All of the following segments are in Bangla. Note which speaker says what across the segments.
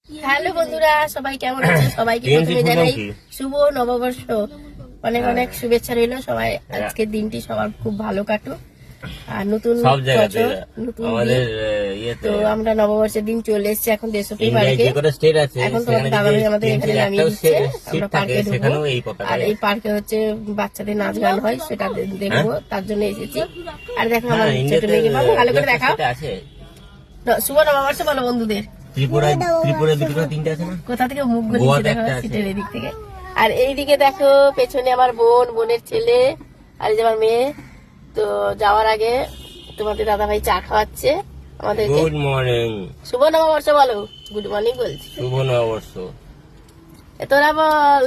Speaker 1: হ্যালো বন্ধুরা, সবাই কেমন আছে? সবাইকে প্রথমে জানাই শুভ নববর্ষ, অনেক অনেক শুভেচ্ছা রইলো। সবাই আজকের দিনটি সবার খুব ভালো কাটুক আর নতুন বছর নতুন দিন। তো আমরা নববর্ষের দিন চলে এসেছি এখন দেশপ্রি পার্কে। এখন তোমাদের দাদা ভাই আমাদের এখানে নামিয়ে দিচ্ছে, আমরা পার্কে ঢুকবো। আর এই পার্কে হচ্ছে বাচ্চাদের নাচ গান হয়, সেটা দেখবো, তার জন্য এসেছি। আর দেখো আমার ছোট মেয়েকে বাবু ভালো করে দেখাও। শুভ নববর্ষ বলো বন্ধুদের। কোথা থেকে মুখ গলিয়েছে দেখো, সিটের এদিক থেকে। আর এইদিকে দেখো পেছনে আমার বোনের ছেলে আর এই যে আমার মেয়ে। তো যাওয়ার আগে তোমাদের দাদা ভাই চা খাওয়াচ্ছে আমাদেরকে।
Speaker 2: গুড মর্নিং,
Speaker 1: শুভ নববর্ষ বলো। গুড মর্নিং বলছি।
Speaker 2: শুভ নববর্ষ।
Speaker 1: তোরা বল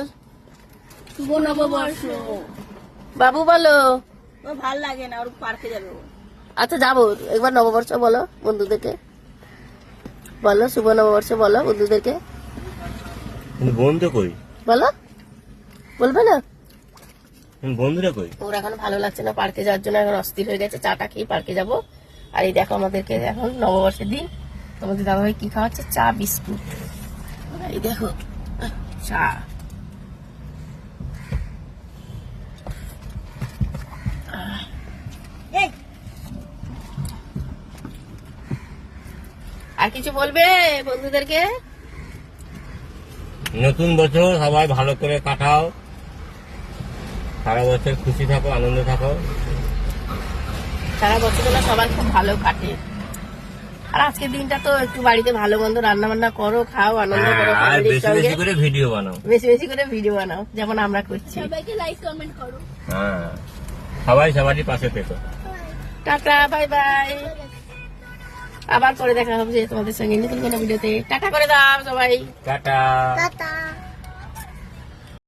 Speaker 3: শুভ নববর্ষ।
Speaker 1: বাবু বলো।
Speaker 3: ভাল লাগে না, ওর পার্কে যাবে।
Speaker 1: আচ্ছা যাবো, একবার নববর্ষ বলো বন্ধুদেরকে, বলো শুভ নববর্ষ বলো বন্ধুদেরকে।
Speaker 2: বন্ধু কই?
Speaker 1: বলো, বলবে না?
Speaker 2: বন্ধুরা কই?
Speaker 1: ওর এখন ভালো লাগছে না পার্কে যাওয়ার জন্য, এখন অস্থির হয়ে গেছে। চাটা খেয়ে পার্কে যাব। আর এই দেখো আমাদেরকে এখন নববর্ষের দিন তোমাদের দাদা ভাই কি খাওয়াচ্ছে, চা বিস্কুট। এই দেখো চা। আর কিছু বলবে বন্ধুদেরকে?
Speaker 2: নতুন বছর সবাই ভালো করে কাটাও, সারা বছর খুশি থাকো, আনন্দে থাকো।
Speaker 1: সারা বছরগুলো সবার খুব ভালো কাটে। আর আজকের দিনটা তো একটু বাড়িতে ভালো মন্দ রান্না বান্না করো, খাও, আনন্দ করো,
Speaker 2: আর বেশি বেশি করে ভিডিও বানাও,
Speaker 1: বেশি বেশি করে ভিডিও বানাও যেমন আমরা করছি।
Speaker 3: সবাইকে লাইক কমেন্ট করো।
Speaker 2: হ্যাঁ, সবাই সবারই পাশে থেকো।
Speaker 1: Tata, bye bye. আবার পরে দেখা হবে তোমাদের সঙ্গে নতুন কোনো ভিডিওতে। টাটা করে দাও সবাই।
Speaker 2: টাটা।
Speaker 3: টাটা।